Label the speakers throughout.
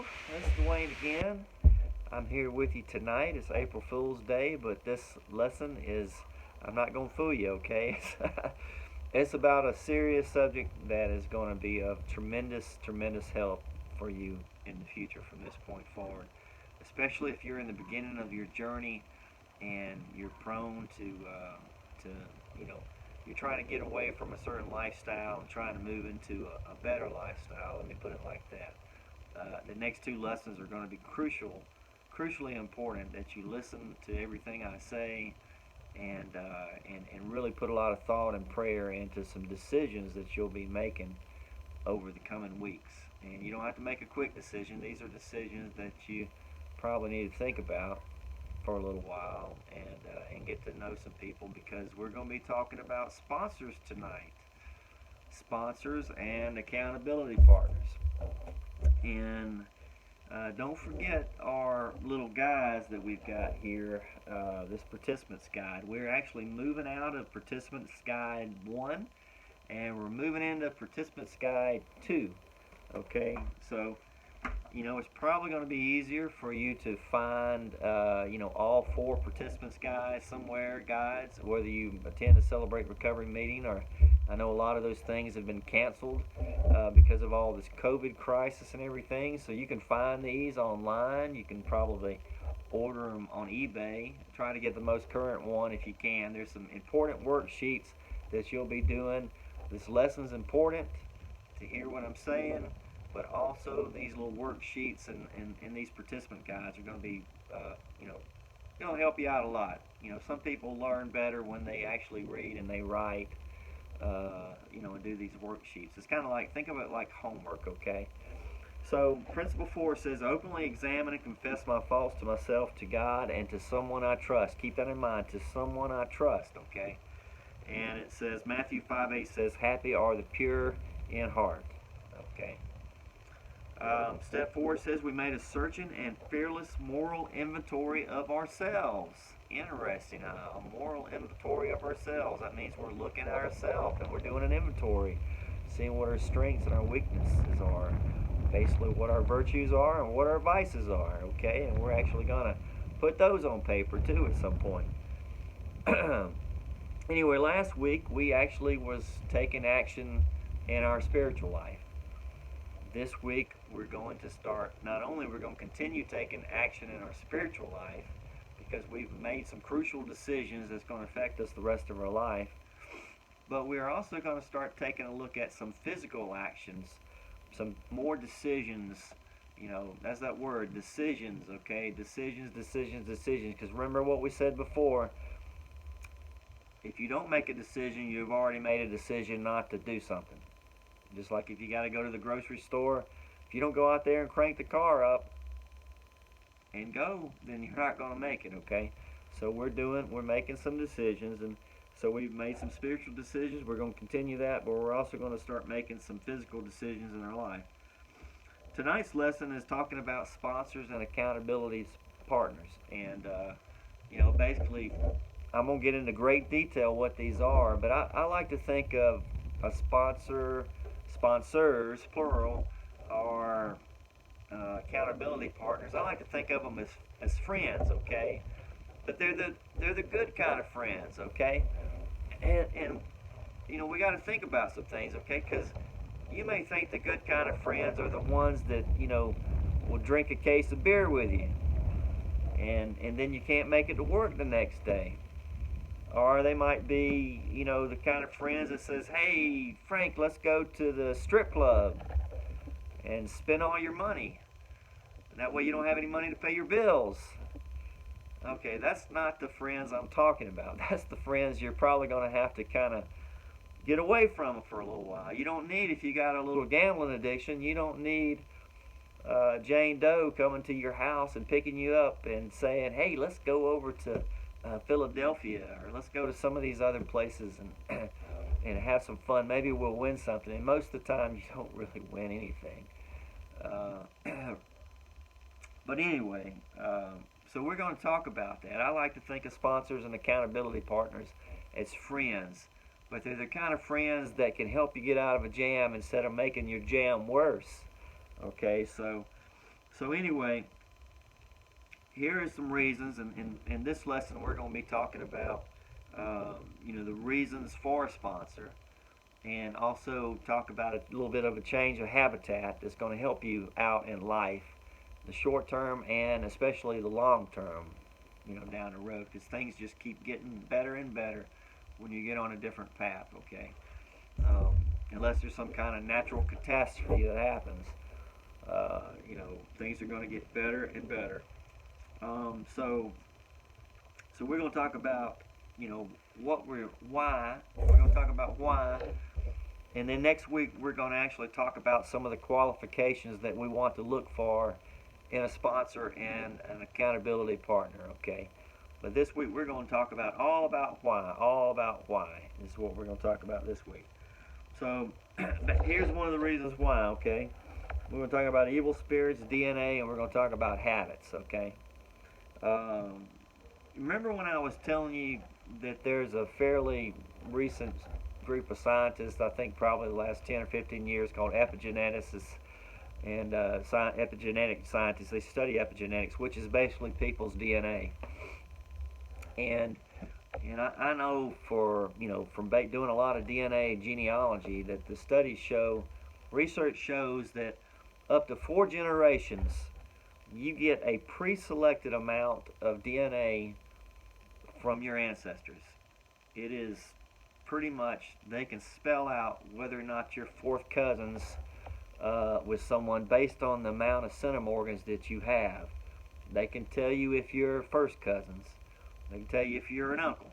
Speaker 1: This is Dwayne again. I'm here with you tonight. It's April Fool's Day, but this lesson is, I'm not going to fool you, okay? It's about a serious subject that is going to be of tremendous help for you in the future from this point forward. Especially if you're in the beginning of your journey and you're prone to you know, you're trying to get away from a certain lifestyle and trying to move into a better lifestyle. Let me put it like that. The next two lessons are going to be crucially important that you listen to everything I say and really put a lot of thought and prayer into some decisions that you'll be making over the coming weeks. And you don't have to make a quick decision. These are decisions that you probably need to think about for a little while and get to know some people because we're going to be talking about sponsors tonight. Sponsors and accountability partners. And don't forget our little guides that we've got here, this Participants Guide. We're actually moving out of Participants Guide 1 and we're moving into Participants Guide 2. Okay, so it's probably going to be easier for you to find, all four participants guides, whether you attend a Celebrate Recovery meeting or I know a lot of those things have been canceled because of all this COVID crisis and everything. So you can find these online. You can probably order them on eBay. Try to get the most current one if you can. There's some important worksheets that you'll be doing. This lesson's important to hear what I'm saying, but also these little worksheets and these participant guides are going to be, going to help you out a lot. Some people learn better when they actually read and they write, and do these worksheets. It's kind of like, think of it like homework, okay? So, Principle 4 says, openly examine and confess my faults to myself, to God, and to someone I trust. Keep that in mind, to someone I trust, okay? And it says, Matthew 5:8 says, happy are the pure in heart, okay? Step 4 says we made a searching and fearless moral inventory of ourselves. Interesting, a moral inventory of ourselves. That means we're looking at ourselves and we're doing an inventory, seeing what our strengths and our weaknesses are, basically what our virtues are and what our vices are, okay? And we're actually going to put those on paper too at some point. Anyway, last week we actually was taking action in our spiritual life. This week we're going to start, not only we're going to continue taking action in our spiritual life because we've made some crucial decisions that's going to affect us the rest of our life, but we're also going to start taking a look at some physical actions, some more decisions. That's that word, decisions, okay? Decisions, because remember what we said before, if you don't make a decision, you've already made a decision not to do something. Just like if you got to go to the grocery store, if you don't go out there and crank the car up and go, then you're not going to make it, okay? So we're making some decisions, and so we've made some spiritual decisions. We're going to continue that, but we're also going to start making some physical decisions in our life. Tonight's lesson is talking about sponsors and accountability partners, and basically, I'm going to get into great detail what these are, but I like to think of a sponsors, plural, or accountability partners. I like to think of them as friends, okay? But they're the good kind of friends, okay? And we got to think about some things, okay? Because you may think the good kind of friends are the ones that will drink a case of beer with you, and then you can't make it to work the next day. Or they might be, the kind of friends that says, hey, Frank, let's go to the strip club and spend all your money. And that way you don't have any money to pay your bills. Okay, that's not the friends I'm talking about. That's the friends you're probably going to have to kind of get away from for a little while. You don't need, if you got a little gambling addiction, you don't need Jane Doe coming to your house and picking you up and saying, hey, let's go over to Philadelphia, or let's go to some of these other places and and have some fun. Maybe we'll win something. And most of the time, you don't really win anything. But anyway, so we're going to talk about that. I like to think of sponsors and accountability partners as friends, but they're the kind of friends that can help you get out of a jam instead of making your jam worse. Okay, so So anyway, here are some reasons, and in this lesson we're going to be talking about, the reasons for a sponsor, and also talk about a little bit of a change of habitat that's going to help you out in life, the short term and especially the long term, down the road, because things just keep getting better and better when you get on a different path, okay? Unless there's some kind of natural catastrophe that happens, things are going to get better and better. So we're going to talk about, why. We're going to talk about why. And then next week we're going to actually talk about some of the qualifications that we want to look for in a sponsor and an accountability partner, okay? But this week we're going to talk about all about why is what we're going to talk about this week. So here's one of the reasons why, okay? We're going to talk about evil spirits, DNA, and we're going to talk about habits, okay? Remember when I was telling you that there's a fairly recent group of scientists, I think probably the last 10 or 15 years, called epigeneticists and epigenetic scientists. They study epigenetics, which is basically people's DNA. And I know from doing a lot of DNA genealogy that the studies show, research shows that up to 4 generations, you get a pre-selected amount of DNA from your ancestors. It is pretty much, they can spell out whether or not you're fourth cousins with someone based on the amount of centimorgans that you have. They can tell you if you're first cousins. They can tell you if you're an uncle,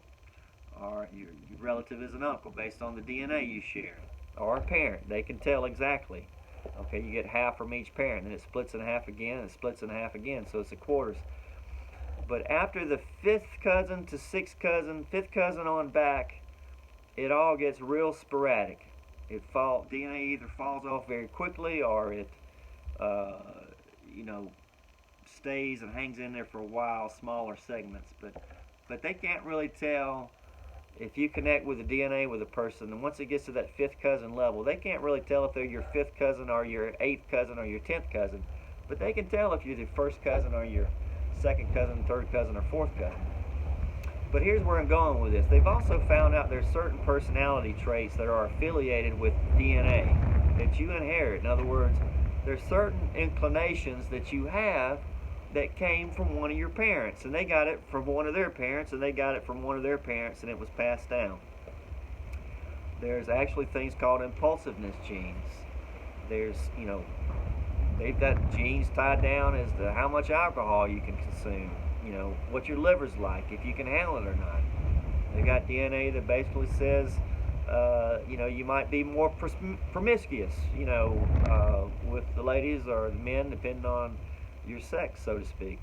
Speaker 1: or your relative is an uncle based on the DNA you share, or a parent. They can tell exactly. Okay, you get half from each parent, and it splits in half again, and it splits in half again, so it's a quarters. But after the 5th cousin to 6th cousin, 5th cousin on back, it all gets real sporadic. DNA either falls off very quickly, or it, stays and hangs in there for a while, smaller segments. But they can't really tell if you connect with the DNA with a person, and once it gets to that 5th cousin level, they can't really tell if they're your 5th cousin or your 8th cousin or your 10th cousin. But they can tell if you're the 1st cousin or your 2nd cousin, 3rd cousin, or 4th cousin. But here's where I'm going with this. They've also found out there's certain personality traits that are affiliated with DNA that you inherit. In other words, there's certain inclinations that you have that came from one of your parents, and they got it from one of their parents, and they got it from one of their parents, and it was passed down. There's actually things called impulsiveness genes. There's, they've got genes tied down as to how much alcohol you can consume, what your liver's like, if you can handle it or not. They got DNA that basically says, you might be more promiscuous, with the ladies or the men, depending on your sex, so to speak.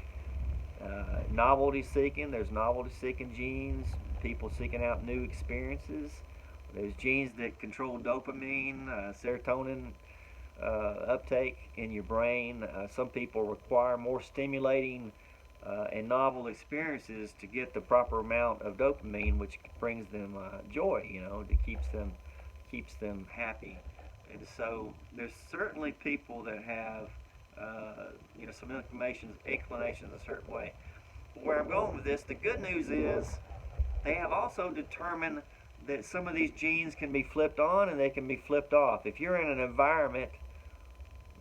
Speaker 1: Novelty seeking, there's novelty seeking genes, people seeking out new experiences. There's genes that control dopamine, serotonin uptake in your brain. Some people require more stimulating and novel experiences to get the proper amount of dopamine, which brings them joy, that keeps them happy. And so there's certainly people that have some inclinations a certain way. Where I'm going with this, the good news is they have also determined that some of these genes can be flipped on and they can be flipped off. If you're in an environment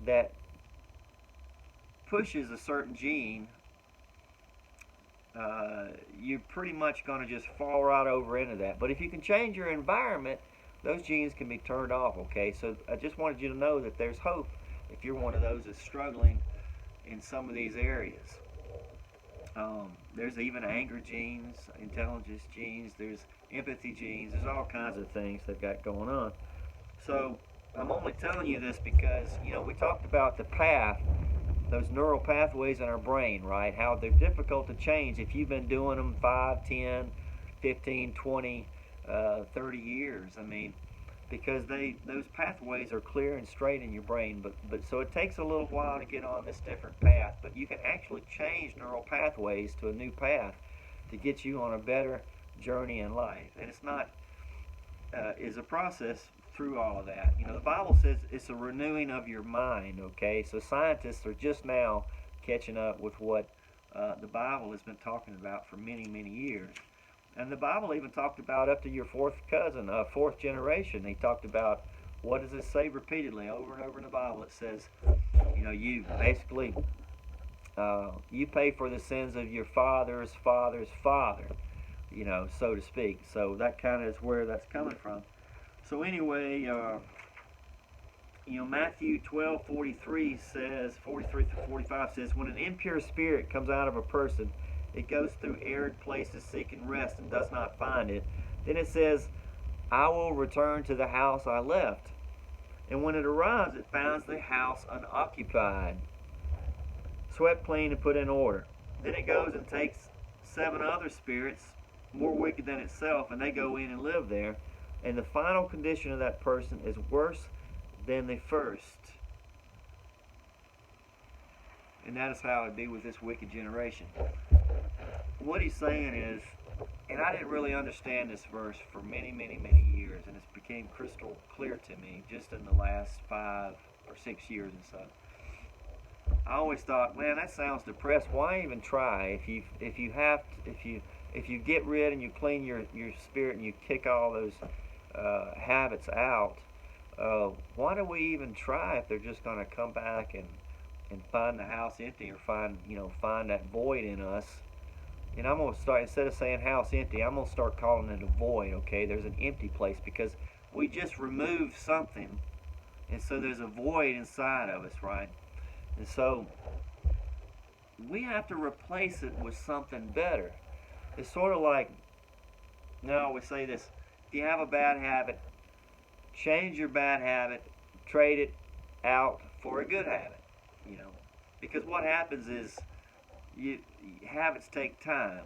Speaker 1: that pushes a certain gene, you're pretty much going to just fall right over into that. But if you can change your environment, those genes can be turned off, okay? So I just wanted you to know that there's hope if you're one of those that's struggling in some of these areas. There's even anger genes, intelligence genes, there's empathy genes, there's all kinds of things they've got going on. So I'm only telling you this because, we talked about the path, those neural pathways in our brain, right? How they're difficult to change if you've been doing them 5, 10, 15, 20, 30 years. I mean, because those pathways are clear and straight in your brain, but so it takes a little while to get on this different path, but you can actually change neural pathways to a new path to get you on a better journey in life. And it's not is a process through all of that. You know, the Bible says it's a renewing of your mind, okay? So scientists are just now catching up with what the Bible has been talking about for many, many years. And the Bible even talked about up to your fourth cousin, fourth generation. He talked about, what does it say repeatedly over and over in the Bible? It says, you know, you basically, you pay for the sins of your father's father's father, you know, so to speak. So that kind of is where that's coming from. So anyway, you know, Matthew 12:43 says, 43 through 45 says, when an impure spirit comes out of a person, it goes through arid places seeking rest and does not find it. Then it says, I will return to the house I left. And when it arrives, it finds the house unoccupied, swept clean and put in order. Then it goes and takes 7 other spirits, more wicked than itself, and they go in and live there. And the final condition of that person is worse than the first. And that is how it be with this wicked generation. What he's saying is, and I didn't really understand this verse for many, many, many years, and it's became crystal clear to me just in the last 5 or 6 years and so. I always thought, man, that sounds depressed. Why even try? If you get rid and you clean your spirit and you kick all those habits out, why do we even try if they're just going to come back and find the house empty, or find that void in us? And I'm going to start, instead of saying house empty, I'm going to start calling it a void, okay? There's an empty place because we just removed something. And so there's a void inside of us, right? And so we have to replace it with something better. It's sort of like, I always say this, if you have a bad habit, change your bad habit, trade it out for a good habit, you know. Because what happens is, habits take time.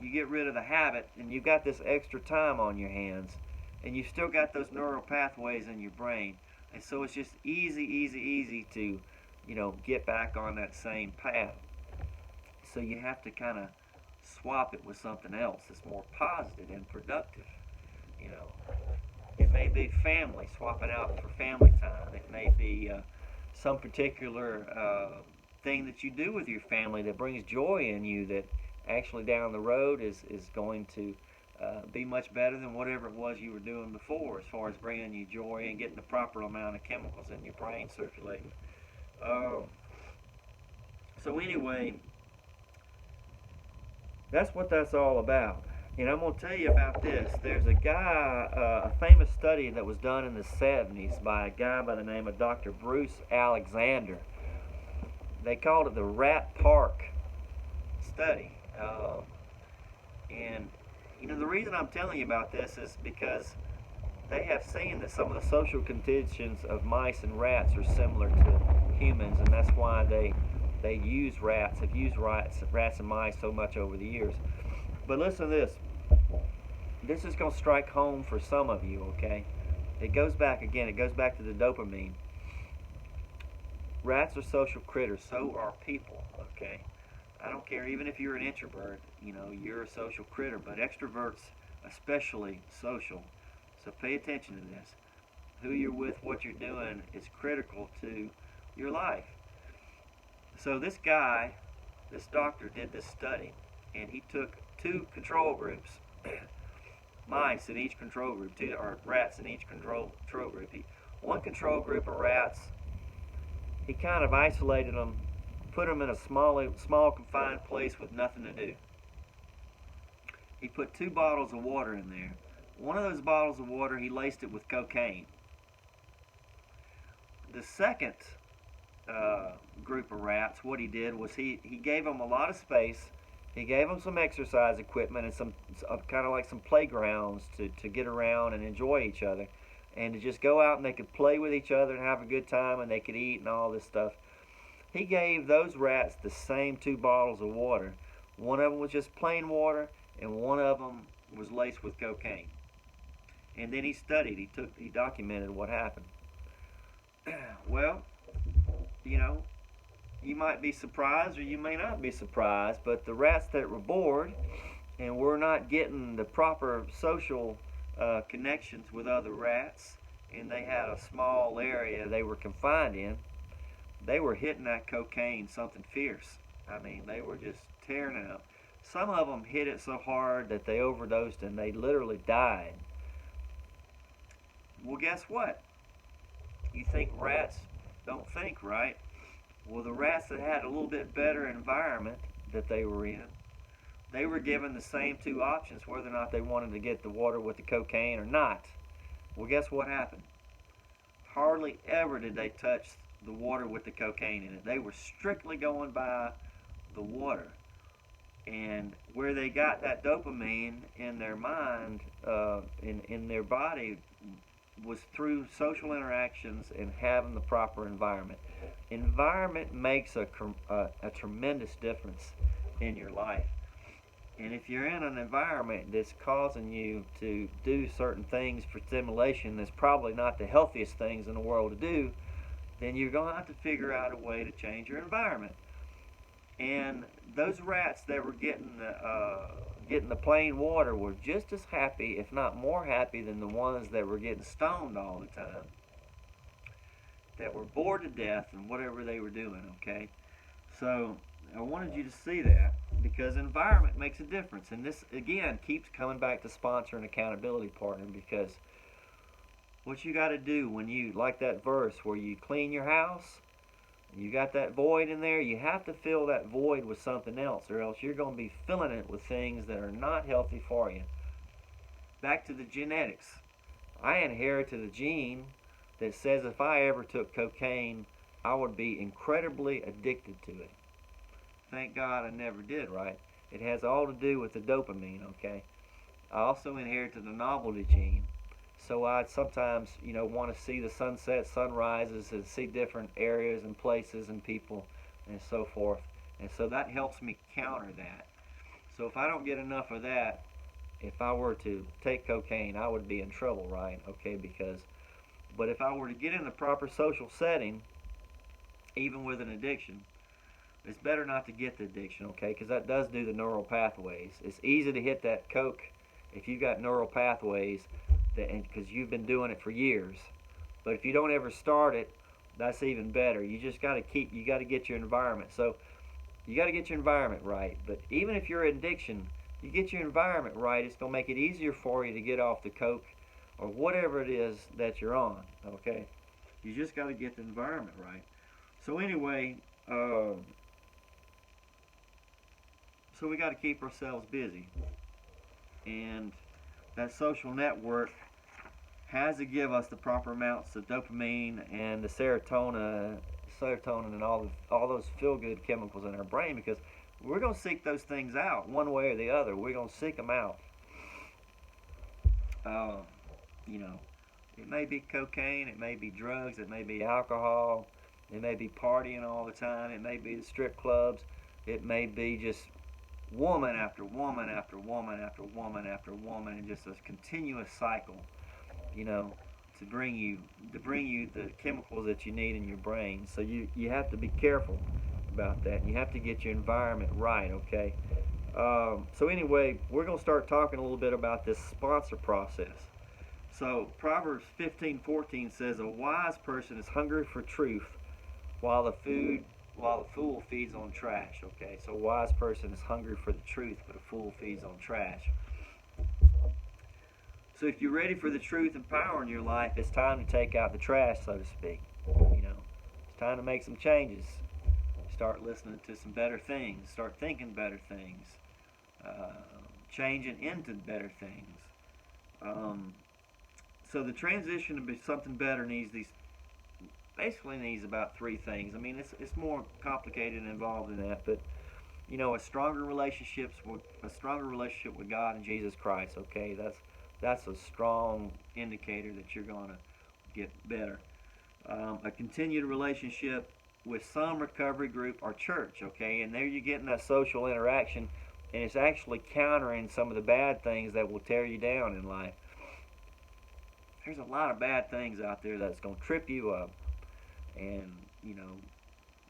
Speaker 1: You get rid of the habit and you've got this extra time on your hands, and you still got those neural pathways in your brain, and so it's just easy to, you know, get back on that same path. So you have to kind of swap it with something else that's more positive and productive. You know, it may be family, swapping out for family time. It may be some particular thing that you do with your family that brings joy in you, that actually down the road is going to be much better than whatever it was you were doing before, as far as bringing you joy and getting the proper amount of chemicals in your brain circulating. So anyway, that's what that's all about. And I'm going to tell you about this. There's a guy, a famous study that was done in the 70s by a guy by the name of Dr. Bruce Alexander. They called it the Rat Park study. And, you know, the reason I'm telling you about this is because they have seen that some of the social conditions of mice and rats are similar to humans, and that's why they use rats, have used rats and mice so much over the years. But listen to this. This is going to strike home for some of you, okay? It goes back to the dopamine. Rats are social critters, so are people, okay? I don't care, even if you're an introvert, you know, you're a social critter, but extroverts especially social. So pay attention to this. Who you're with, what you're doing is critical to your life. So this guy, this doctor, did this study, and he took 2 control groups, mice in each control group, or rats in each control group. One control group of rats, he kind of isolated them, put them in a small confined place with nothing to do. He put 2 bottles of water in there. One of those bottles of water, he laced it with cocaine. The second group of rats, what he did was he gave them a lot of space. He gave them some exercise equipment and some kind of like some playgrounds to get around and enjoy each other, and to just go out and they could play with each other and have a good time, and they could eat and all this stuff. He gave those rats the same 2 bottles of water. One of them was just plain water, and one of them was laced with cocaine. And then he studied, he documented what happened. Well, you know, you might be surprised or you may not be surprised, but the rats that were bored and were not getting the proper social connections with other rats and they had a small area they were confined in, they were hitting that cocaine something fierce. I mean, they were just tearing it up. Some of them hit it so hard that they overdosed and they literally died. Well, guess what? You think rats don't think, right? Well, the rats that had a little bit better environment that they were in, they were given the same two options, whether or not they wanted to get the water with the cocaine or not. Well, guess what happened? Hardly ever did they touch the water with the cocaine in it. They were strictly going by the water. And where they got that dopamine in their mind, in their body, was through social interactions and having the proper environment. Environment makes a tremendous difference in your life. And if you're in an environment that's causing you to do certain things for stimulation that's probably not the healthiest things in the world to do, then you're going to have to figure out a way to change your environment. And those rats that were getting the plain water were just as happy, if not more happy, than the ones that were getting stoned all the time, that were bored to death in whatever they were doing. Okay, so I wanted you to see that, because environment makes a difference. And this again keeps coming back to sponsor and accountability partner, because what you got to do when you, like that verse where you clean your house, you got that void in there, you have to fill that void with something else, or else you're going to be filling it with things that are not healthy for you. Back to the genetics. I inherited a gene that says if I ever took cocaine, I would be incredibly addicted to it. Thank God I never did, right? It has all to do with the dopamine, okay? I also inherited the novelty gene. So I'd sometimes, want to see the sunset, sunrises, and see different areas and places and people and so forth. And so that helps me counter that. So if I don't get enough of that, if I were to take cocaine, I would be in trouble, right? Okay, but if I were to get in the proper social setting, even with an addiction, it's better not to get the addiction, okay? Because that does do the neural pathways. It's easy to hit that coke if you've got neural pathways, because you've been doing it for years. But if you don't ever start it, that's even better. You just got to get your environment. So you got to get your environment right. But even if you're in addiction, you get your environment right, it's going to make it easier for you to get off the coke or whatever it is that you're on, okay? You just got to get the environment right. So anyway, so we got to keep ourselves busy. And that social network has to give us the proper amounts of dopamine and the serotonin and all those feel-good chemicals in our brain, because we're going to seek those things out one way or the other. We're going to seek them out. It may be cocaine, it may be drugs, it may be alcohol, it may be partying all the time, it may be the strip clubs, it may be just woman after woman after woman after woman after woman, and just a continuous cycle, to bring you the chemicals that you need in your brain. So you have to be careful about that. You have to get your environment right, okay? So anyway, we're going to start talking a little bit about this sponsor process. So Proverbs 15:14 says, "A wise person is hungry for truth, while the fool feeds on trash." Okay, so a wise person is hungry for the truth, but a fool feeds on trash. So if you're ready for the truth and power in your life, it's time to take out the trash, so to speak. It's time to make some changes. Start listening to some better things. Start thinking better things. Changing into better things. So the transition to be something better needs about three things. I mean, it's more complicated and involved in that, but a stronger relationship with God and Jesus Christ. Okay, that's a strong indicator that you're going to get better. A continued relationship with some recovery group or church. Okay, and there you're getting that social interaction, and it's actually countering some of the bad things that will tear you down in life. There's a lot of bad things out there that's going to trip you up. And,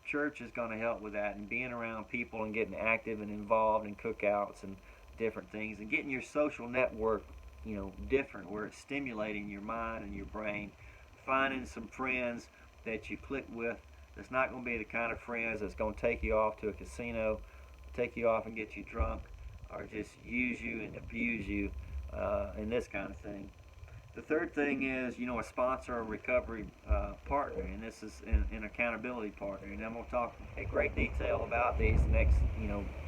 Speaker 1: church is going to help with that, and being around people and getting active and involved in cookouts and different things, and getting your social network, different, where it's stimulating your mind and your brain finding some friends that you click with. That's not going to be the kind of friends that's going to take you off to a casino, take you off and get you drunk, or just use you and abuse you, and this kind of thing. The third thing is, a sponsor or recovery partner, and this is an accountability partner. And I'm going to talk in great detail about these next,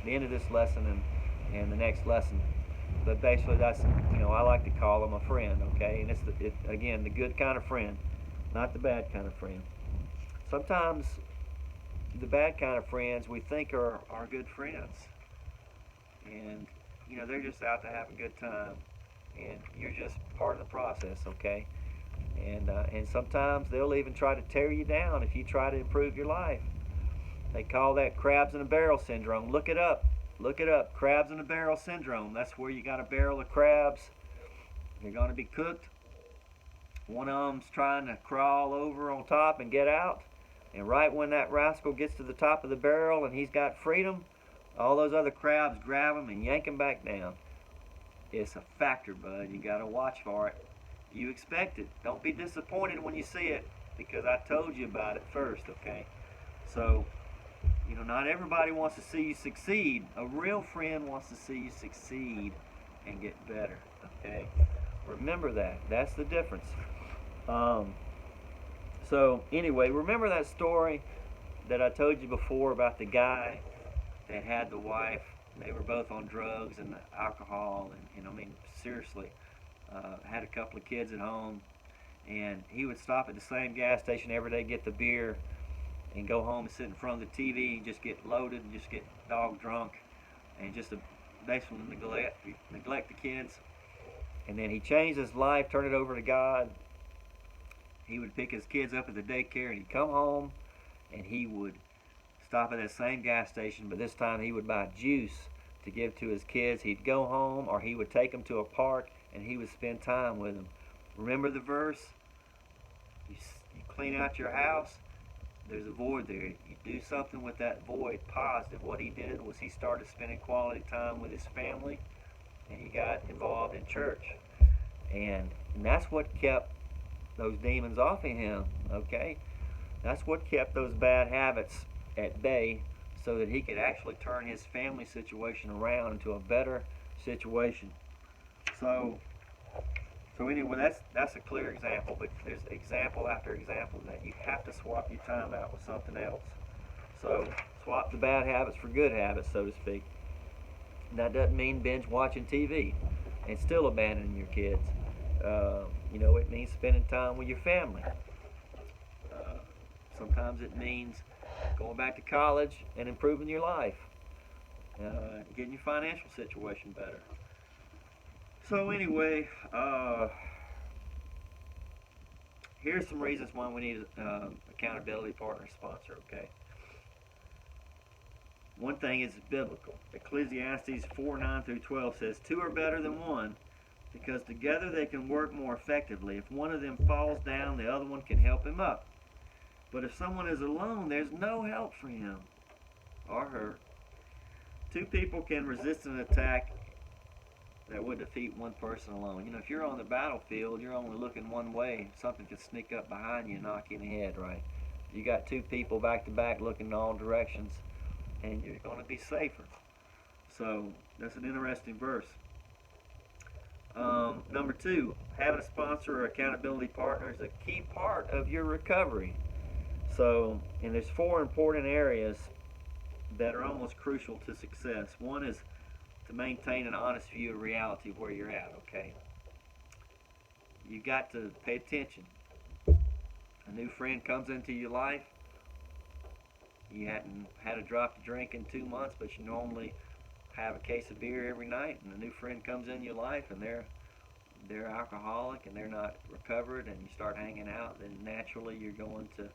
Speaker 1: the end of this lesson and the next lesson. But basically, that's, I like to call them a friend, okay? And it's, again, the good kind of friend, not the bad kind of friend. Sometimes the bad kind of friends we think are good friends. And, they're just out to have a good time. And you're just part of the process, okay? And sometimes they'll even try to tear you down if you try to improve your life. They call that crabs in a barrel syndrome. Look it up. Look it up. Crabs in a barrel syndrome. That's where you got a barrel of crabs. They're going to be cooked. One of them's trying to crawl over on top and get out. And right when that rascal gets to the top of the barrel and he's got freedom, all those other crabs grab him and yank him back down. It's a factor, bud. You got to watch for it. You expect it. Don't be disappointed when you see it, because I told you about it first, okay? So, not everybody wants to see you succeed. A real friend wants to see you succeed and get better, okay? Remember that. That's the difference. So, anyway, remember that story that I told you before about the guy that had the wife. They were both on drugs and alcohol, and seriously, had a couple of kids at home, and he would stop at the same gas station every day, get the beer, and go home and sit in front of the TV and just get loaded and just get dog drunk, and just basically neglect the kids. And then he changed his life, turned it over to God. He would pick his kids up at the daycare, and he'd come home, and he would stop at that same gas station, but this time he would buy juice to give to his kids. He'd go home, or he would take them to a park, and he would spend time with them. Remember the verse? You clean out your house, there's a void there. You do something with that void positive. What he did was he started spending quality time with his family, and he got involved in church. And that's what kept those demons off of him, okay? That's what kept those bad habits at bay, so that he could actually turn his family situation around into a better situation. So anyway, that's a clear example, but there's example after example that you have to swap your time out with something else. So swap the bad habits for good habits, so to speak. And that doesn't mean binge watching TV and still abandoning your kids. It means spending time with your family. Sometimes it means going back to college and improving your life, getting your financial situation better. So anyway, here's some reasons why we need accountability partner sponsor, okay? One thing is biblical. Ecclesiastes 4:9 through 12 says, "Two are better than one, because together they can work more effectively. If one of them falls down, the other one can help him up. But if someone is alone, there's no help for him or her. Two people can resist an attack that would defeat one person alone." If you're on the battlefield, you're only looking one way. Something could sneak up behind you and knock you in the head, right? You got two people back to back looking in all directions, and you're going to be safer. So that's an interesting verse. Number two, having a sponsor or accountability partner is a key part of your recovery. So, and there's four important areas that are almost crucial to success. One is to maintain an honest view of reality where you're at, okay? You got to pay attention. A new friend comes into your life. You hadn't had a drop to drink in 2 months, but you normally have a case of beer every night, and a new friend comes in your life, and they're alcoholic and they're not recovered, and you start hanging out, then naturally you're going to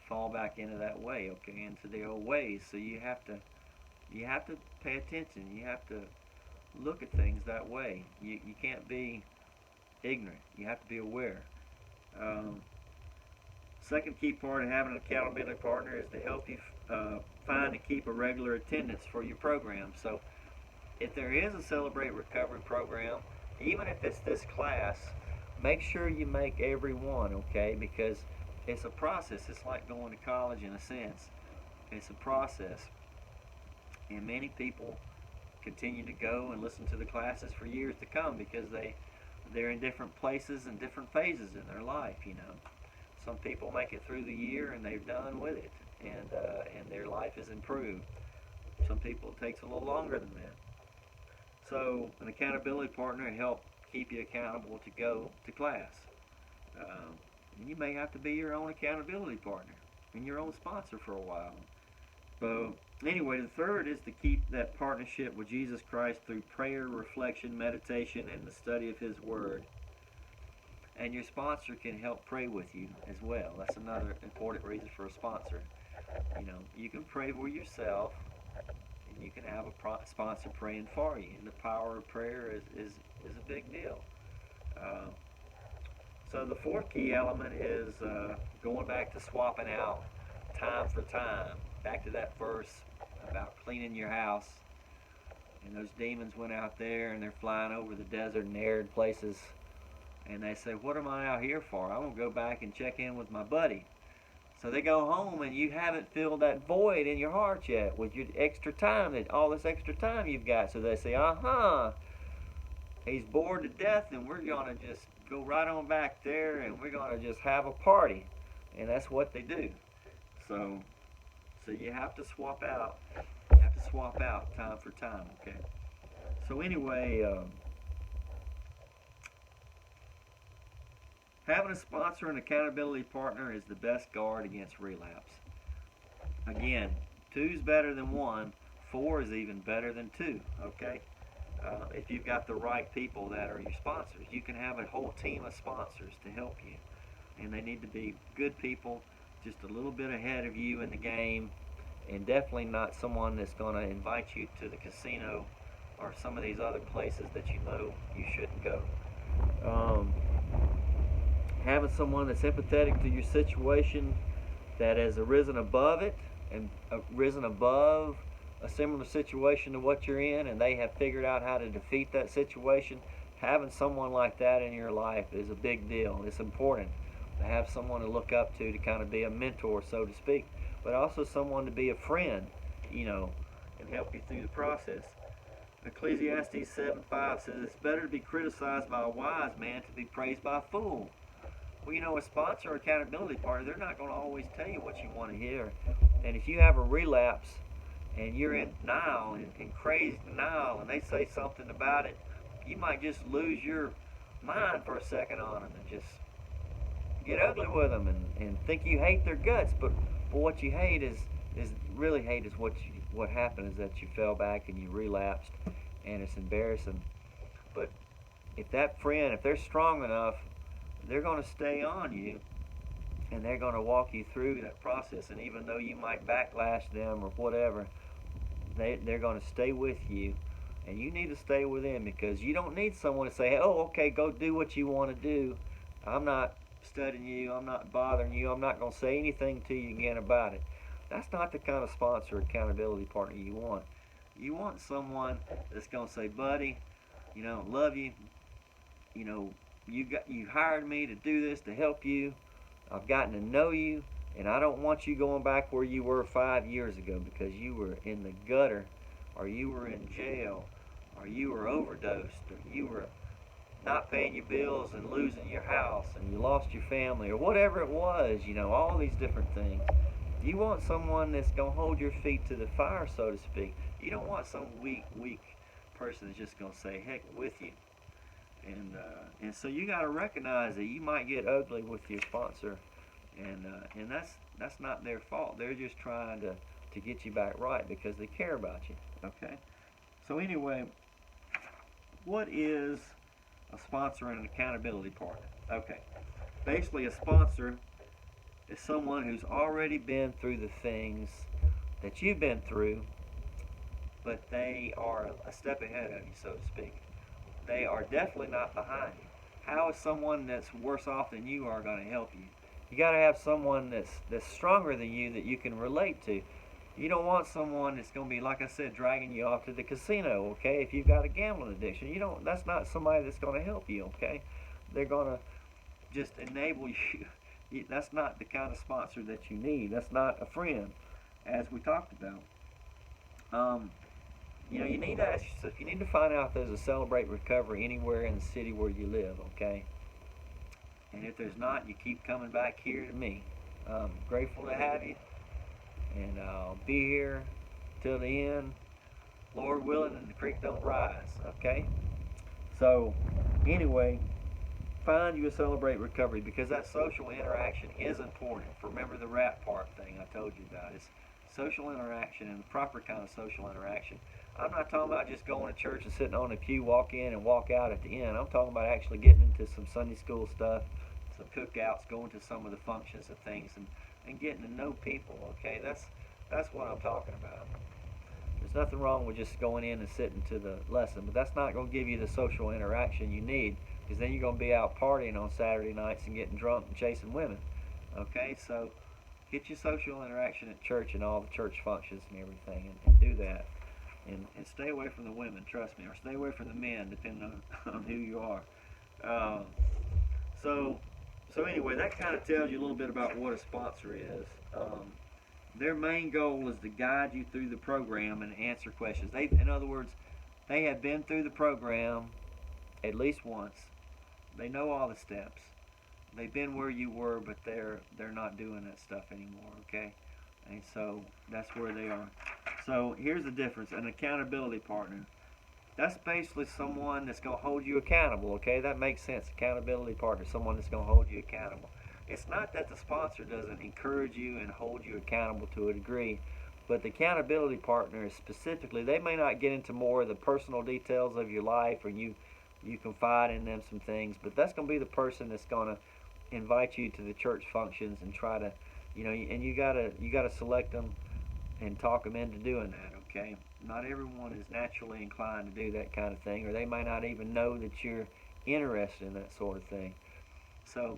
Speaker 1: fall back into that way, okay, into the old ways. So you have to pay attention. You have to look at things that way. You can't be ignorant. You have to be aware. Second key part of having an accountability partner is to help you find and keep a regular attendance for your program. So if there is a Celebrate Recovery program, even if it's this class, make sure you make every one, okay? Because it's a process. It's like going to college in a sense. It's a process. And many people continue to go and listen to the classes for years to come because they're in different places and different phases in their life, you know. Some people make it through the year and they're done with it, and their life is improved. Some people it takes a little longer than that. So an accountability partner helps keep you accountable to go to class. Um, you may have to be your own accountability partner and your own sponsor for a while. So anyway, the third is to keep that partnership with Jesus Christ through prayer, reflection, meditation, and the study of His Word. And your sponsor can help pray with you as well. That's another important reason for a sponsor. You know, you can pray for yourself, and you can have a sponsor praying for you. And the power of prayer is a big deal. Uh, so the fourth key element is going back to swapping out time for time. Back to that verse about cleaning your house. And those demons went out there and they're flying over the desert and arid places. And they say, what am I out here for? I'm going to go back and check in with my buddy. So they go home and you haven't filled that void in your heart yet with your extra time, all this extra time you've got. So they say, he's bored to death and we're going to just go right on back there and we're going to just have a party. And that's what they do. So you have to swap out. You have to swap out time for time, okay? So anyway, having a sponsor and accountability partner is the best guard against relapse. Again, 2's better than 1. 4 is even better than 2, okay? If you've got the right people that are your sponsors, you can have a whole team of sponsors to help you. And they need to be good people, just a little bit ahead of you in the game, and definitely not someone that's going to invite you to the casino or some of these other places that you know you shouldn't go. Having someone that's empathetic to your situation, that has arisen above it and risen above a similar situation to what you're in, and they have figured out how to defeat that situation. Having someone like that in your life is a big deal. It's important to have someone to look up to kind of be a mentor, so to speak, but also someone to be a friend, you know, and help you through the process. Ecclesiastes 7:5 says, it's better to be criticized by a wise man to be praised by a fool. Well, you know, a sponsor or accountability partner, they're not going to always tell you what you want to hear. And if you have a relapse and you're in denial and crazy denial, and they say something about it, you might just lose your mind for a second on them and just get ugly with them and think you hate their guts. But what you hate is really hate is what happened is that you fell back and you relapsed, and it's embarrassing. But if that friend, if they're strong enough, they're going to stay on you, and they're going to walk you through that process. And even though you might backlash them or whatever, they're going to stay with you, and you need to stay with them, because you don't need someone to say, oh, okay, go do what you want to do. I'm not studying you. I'm not bothering you. I'm not going to say anything to you again about it. That's not the kind of sponsor or accountability partner you want. You want someone that's going to say, buddy, you know, love you. You know, you hired me to do this to help you. I've gotten to know you, and I don't want you going back where you were 5 years ago because you were in the gutter, or you were in jail, or you were overdosed, or you were not paying your bills and losing your house, and you lost your family, or whatever it was, you know, all these different things. You want someone that's going to hold your feet to the fire, so to speak. You don't want some weak person that's just going to say, heck with you. And so you got to recognize that you might get ugly with your sponsor, and that's not their fault. They're just trying to get you back right because they care about you. Okay. So anyway, what is a sponsor and an accountability partner? Okay. Basically, a sponsor is someone who's already been through the things that you've been through, but they are a step ahead of you, so to speak. They are definitely not behind you. How is someone that's worse off than you are going to help you? You got to have someone that's stronger than you that you can relate to. You don't want someone that's going to be, like I said, dragging you off to the casino, okay? If you've got a gambling addiction, that's not somebody that's going to help you, okay? they're gonna just enable you. That's not the kind of sponsor that you need. That's not a friend, as we talked about. Um, you need to ask yourself, you need to find out if there's a Celebrate Recovery anywhere in the city where you live. Okay, and if there's not, you keep coming back here to me. I'm grateful to have you, and I'll be here till the end, Lord willing, and the creek don't rise. Okay, so anyway, find you a Celebrate Recovery, because that social interaction is important. Remember the rat park thing I told you about. It's social interaction, and the proper kind of social interaction. I'm not talking about just going to church and sitting on the pew, walk in and walk out at the end. I'm talking about actually getting into some Sunday school stuff, some cookouts, going to some of the functions and things, and getting to know people. Okay, that's what I'm talking about. There's nothing wrong with just going in and sitting to the lesson, but that's not going to give you the social interaction you need, because then you're going to be out partying on Saturday nights and getting drunk and chasing women. Okay, so get your social interaction at church and all the church functions and everything, and do that. And stay away from the women, trust me, or stay away from the men, depending on who you are. Uh, so, so anyway, that kind of tells you a little bit about what a sponsor is. Their main goal is to guide you through the program and answer questions. In other words, they have been through the program at least once. They know all the steps. They've been where you were, but they're not doing that stuff anymore. Okay, and so that's where they are. So here's the difference: an accountability partner. That's basically someone that's going to hold you accountable. Okay, that makes sense. Accountability partner, someone that's going to hold you accountable. It's not that the sponsor doesn't encourage you and hold you accountable to a degree, but the accountability partner is specifically, they may not get into more of the personal details of your life, or you confide in them some things, but that's going to be the person that's going to invite you to the church functions and try to, and you gotta select them and talk them into doing that. Okay, not everyone is naturally inclined to do that kind of thing, or they might not even know that you're interested in that sort of thing. So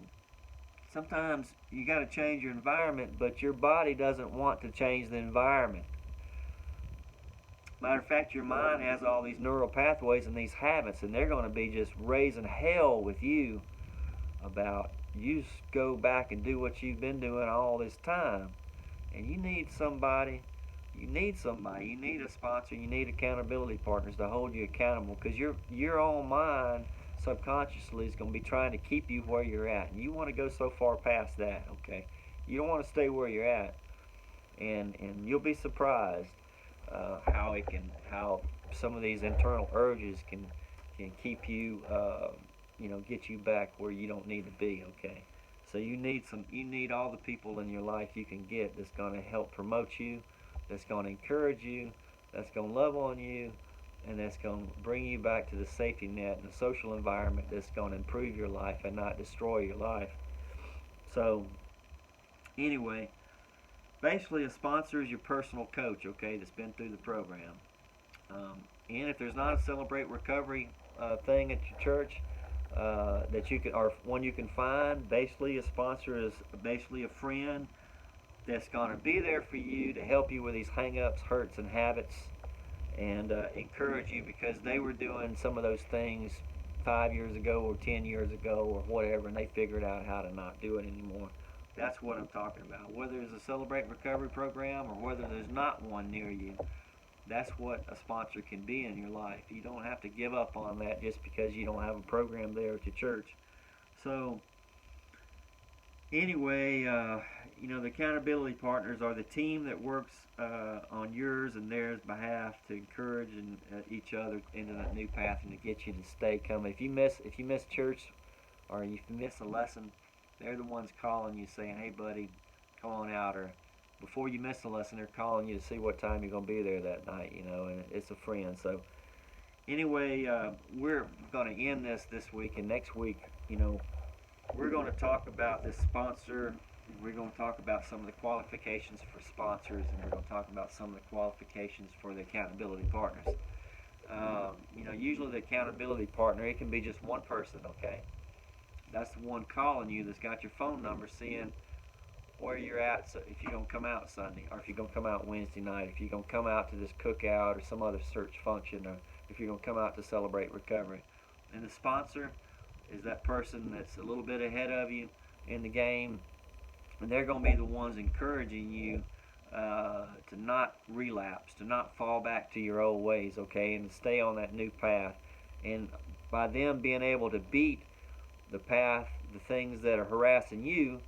Speaker 1: sometimes you got to change your environment, but your body doesn't want to change the environment. Matter of fact, your mind has all these neural pathways and these habits, and they're going to be just raising hell with you about, you go back and do what you've been doing all this time. And you need somebody, you need a sponsor, you need accountability partners to hold you accountable, because your own mind subconsciously is going to be trying to keep you where you're at, and you want to go so far past that. Okay, you don't want to stay where you're at, and you'll be surprised how some of these internal urges can keep you, get you back where you don't need to be. Okay, so you need all the people in your life you can get that's going to help promote you, that's going to encourage you, that's going to love on you, and that's going to bring you back to the safety net and the social environment that's going to improve your life and not destroy your life. So anyway, basically a sponsor is your personal coach, okay, that's been through the program. And if there's not a Celebrate Recovery thing at your church that you can, or one you can find, basically a sponsor is basically a friend that's going to be there for you to help you with these hang-ups, hurts, and habits, and encourage you, because they were doing some of those things 5 years ago or 10 years ago or whatever, and they figured out how to not do it anymore. That's what I'm talking about. Whether there's a Celebrate Recovery program or whether there's not one near you, that's what a sponsor can be in your life. You don't have to give up on that just because you don't have a program there at your church. So anyway, the accountability partners are the team that works on yours and theirs behalf to encourage each other into that new path and to get you to stay coming. If you miss church, or if you miss a lesson, they're the ones calling you saying, "Hey, buddy, come on out." Or before you miss a lesson, they're calling you to see what time you're going to be there that night. And it's a friend. So anyway, we're going to end this week, and next week, we're going to talk about this sponsor. We're going to talk about some of the qualifications for sponsors, and we're going to talk about some of the qualifications for the accountability partners. Usually the accountability partner, it can be just one person, okay? That's the one calling you that's got your phone number, seeing where you're at, so if you're going to come out Sunday, or if you're going to come out Wednesday night, if you're going to come out to this cookout or some other church function, or if you're going to come out to Celebrate Recovery. And the sponsor is that person that's a little bit ahead of you in the game, and they're going to be the ones encouraging you to not relapse, to not fall back to your old ways, okay, and to stay on that new path. And by them being able to beat the path, the things that are harassing you,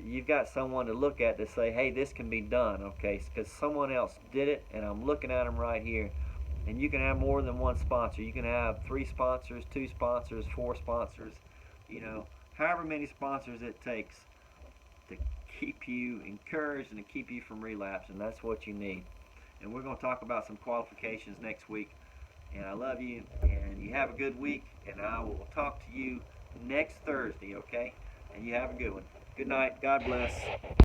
Speaker 1: you've got someone to look at to say, hey, this can be done, okay, because someone else did it, and I'm looking at them right here. And you can have more than one sponsor. You can have 3 sponsors, 2 sponsors, 4 sponsors, however many sponsors it takes to keep you encouraged and to keep you from relapse, and that's what you need. And we're going to talk about some qualifications next week. And I love you, and you have a good week, and I will talk to you next Thursday, okay? And you have a good one. Good night. God bless.